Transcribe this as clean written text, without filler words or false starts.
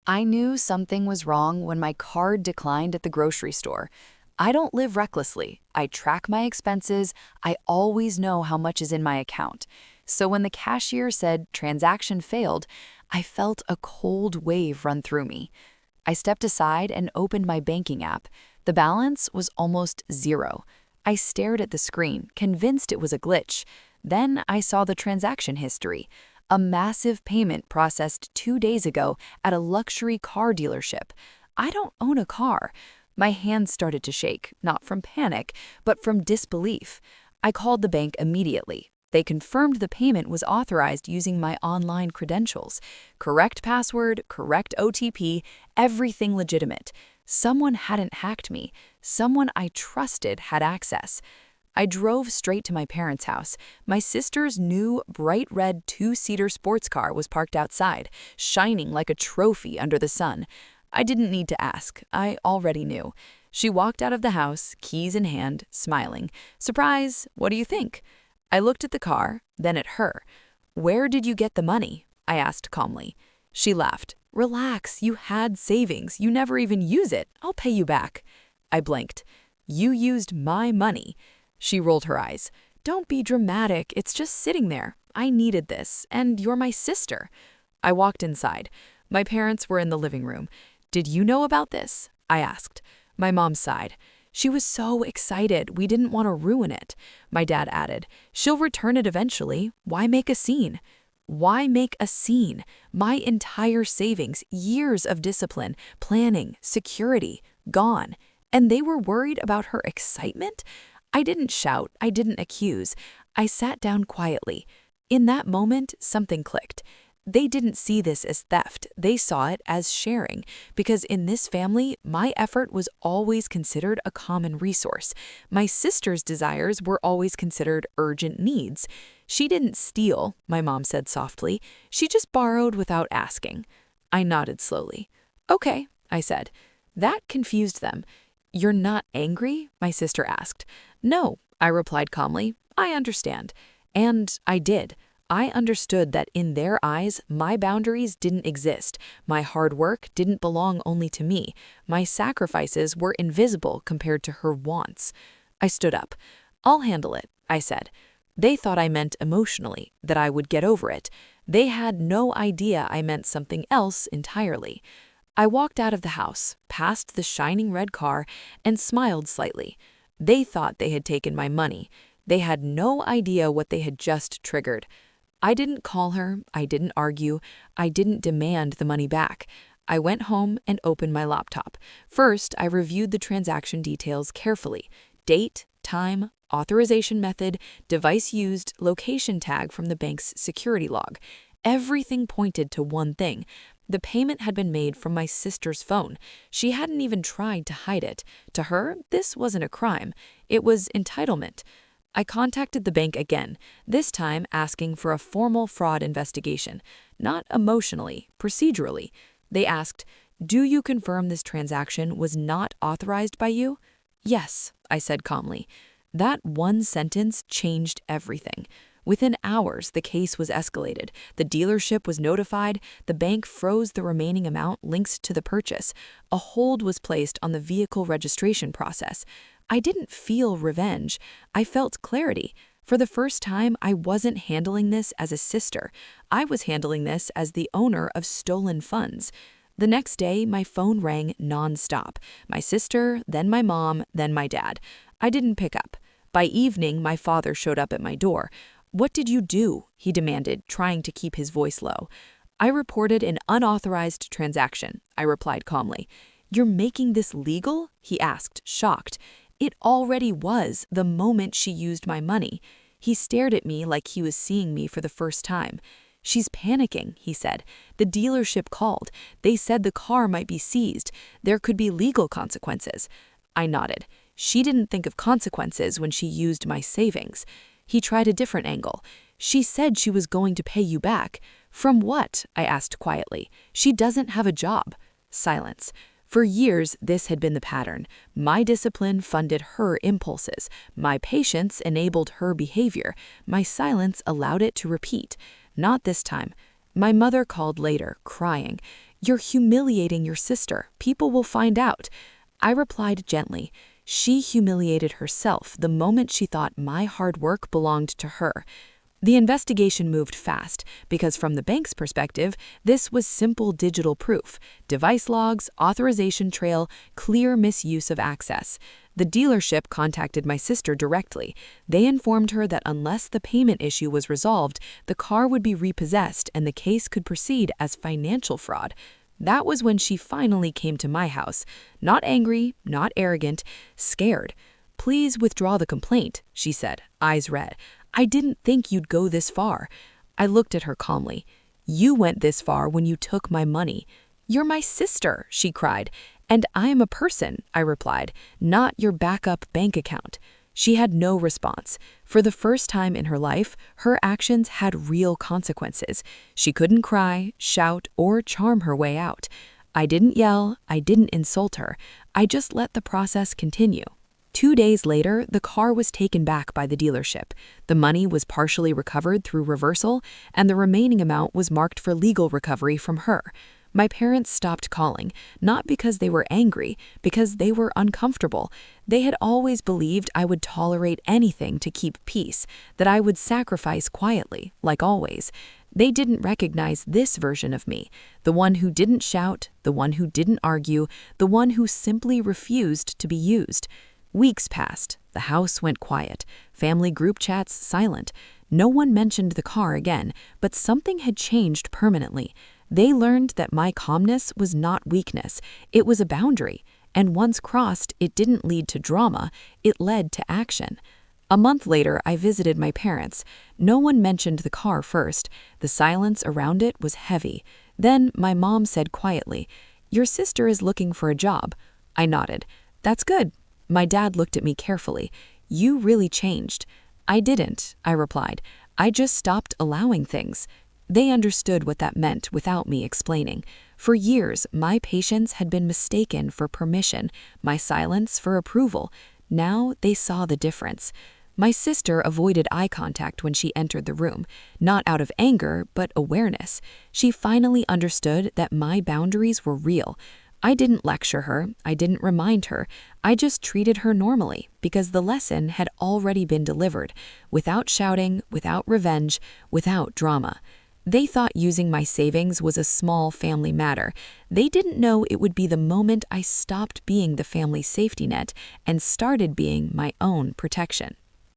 I knew something was wrong when my card declined at the grocery store. I don't live recklessly. I track my expenses. I always know how much is in my account. So when the cashier said transaction failed, I felt a cold wave run through me. I stepped aside and opened my banking app. The balance was almost zero. I stared at the screen, convinced it was a glitch. Then I saw the transaction history. A massive payment processed 2 days ago at a luxury car dealership. I don't own a car. My hands started to shake, not from panic, but from disbelief. I called the bank immediately. They confirmed the payment was authorized using my online credentials. Correct password, correct OTP, everything legitimate. Someone hadn't hacked me. Someone I trusted had access. I drove straight to my parents' house. My sister's new, bright red two-seater sports car was parked outside, shining like a trophy under the sun. I didn't need to ask. I already knew. She walked out of the house, keys in hand, smiling. Surprise, what do you think? I looked at the car, then at her. Where did you get the money? I asked calmly. She laughed. Relax, you had savings. You never even use it. I'll pay you back. I blinked. You used my money. She rolled her eyes. Don't be dramatic. It's just sitting there. I needed this, and you're my sister. I walked inside. My parents were in the living room. Did you know about this? I asked. My mom sighed. She was so excited, we didn't want to ruin it. My dad added, she'll return it eventually. Why make a scene? Why make a scene? My entire savings, years of discipline, planning, security, gone. And they were worried about her excitement? I didn't shout, I didn't accuse. I sat down quietly. In that moment, something clicked. They didn't see this as theft, they saw it as sharing, because in this family, my effort was always considered a common resource. My sister's desires were always considered urgent needs. She didn't steal, my mom said softly. She just borrowed without asking. I nodded slowly. Okay, I said. That confused them. You're not angry? My sister asked. No, I replied calmly. I understand. And I did. I understood that in their eyes, my boundaries didn't exist. My hard work didn't belong only to me. My sacrifices were invisible compared to her wants. I stood up. I'll handle it, I said. They thought I meant emotionally, that I would get over it. They had no idea I meant something else entirely. I walked out of the house, past the shining red car, and smiled slightly. They thought they had taken my money. They had no idea what they had just triggered. I didn't call her, I didn't argue, I didn't demand the money back. I went home and opened my laptop. First, I reviewed the transaction details carefully. Date, time, authorization method, device used, location tag from the bank's security log. Everything pointed to one thing. The payment had been made from my sister's phone. She hadn't even tried to hide it. To her, this wasn't a crime. It was entitlement. I contacted the bank again, this time asking for a formal fraud investigation, not emotionally, procedurally. They asked, do you confirm this transaction was not authorized by you? Yes, I said calmly. That one sentence changed everything. Within hours, the case was escalated. The dealership was notified. The bank froze the remaining amount linked to the purchase. A hold was placed on the vehicle registration process. I didn't feel revenge. I felt clarity. For the first time, I wasn't handling this as a sister. I was handling this as the owner of stolen funds. The next day, my phone rang nonstop. My sister, then my mom, then my dad. I didn't pick up. By evening, my father showed up at my door. What did you do? He demanded, trying to keep his voice low. I reported an unauthorized transaction, I replied calmly. You're making this legal? He asked, shocked. It already was the moment she used my money. He stared at me like he was seeing me for the first time. She's panicking, he said. The dealership called. They said the car might be seized. There could be legal consequences. I nodded. She didn't think of consequences when she used my savings. He tried a different angle. She said she was going to pay you back. From what? I asked quietly. She doesn't have a job. Silence. For years, this had been the pattern. My discipline funded her impulses. My patience enabled her behavior. My silence allowed it to repeat. Not this time. My mother called later, crying. "You're humiliating your sister. People will find out." I replied gently. She humiliated herself the moment she thought my hard work belonged to her. The investigation moved fast because from the bank's perspective, this was simple digital proof: device logs, authorization trail, clear misuse of access. The dealership contacted my sister directly. They informed her that unless the payment issue was resolved, the car would be repossessed and the case could proceed as financial fraud. That was when she finally came to my house. Not angry, not arrogant, scared. "Please withdraw the complaint," she said, eyes red. "I didn't think you'd go this far." I looked at her calmly. "You went this far when you took my money." "You're my sister," she cried. "And I am a person," I replied, "not your backup bank account." She had no response. For the first time in her life, her actions had real consequences. She couldn't cry, shout, or charm her way out. I didn't yell, I didn't insult her. I just let the process continue. 2 days later, the car was taken back by the dealership. The money was partially recovered through reversal, and the remaining amount was marked for legal recovery from her. My parents stopped calling, not because they were angry, because they were uncomfortable. They had always believed I would tolerate anything to keep peace, that I would sacrifice quietly, like always. They didn't recognize this version of me, the one who didn't shout, the one who didn't argue, the one who simply refused to be used. Weeks passed. The house went quiet. Family group chats silent. No one mentioned the car again, but something had changed permanently. They learned that my calmness was not weakness. It was a boundary. And once crossed, it didn't lead to drama. It led to action. A month later, I visited my parents. No one mentioned the car first. The silence around it was heavy. Then my mom said quietly, "Your sister is looking for a job." I nodded. "That's good." My dad looked at me carefully. "You really changed." "I didn't," I replied. "I just stopped allowing things." They understood what that meant without me explaining. For years, my patience had been mistaken for permission, my silence for approval. Now they saw the difference. My sister avoided eye contact when she entered the room, not out of anger, but awareness. She finally understood that my boundaries were real. I didn't lecture her, I didn't remind her, I just treated her normally because the lesson had already been delivered, without shouting, without revenge, without drama. They thought using my savings was a small family matter. They didn't know it would be the moment I stopped being the family safety net and started being my own protection.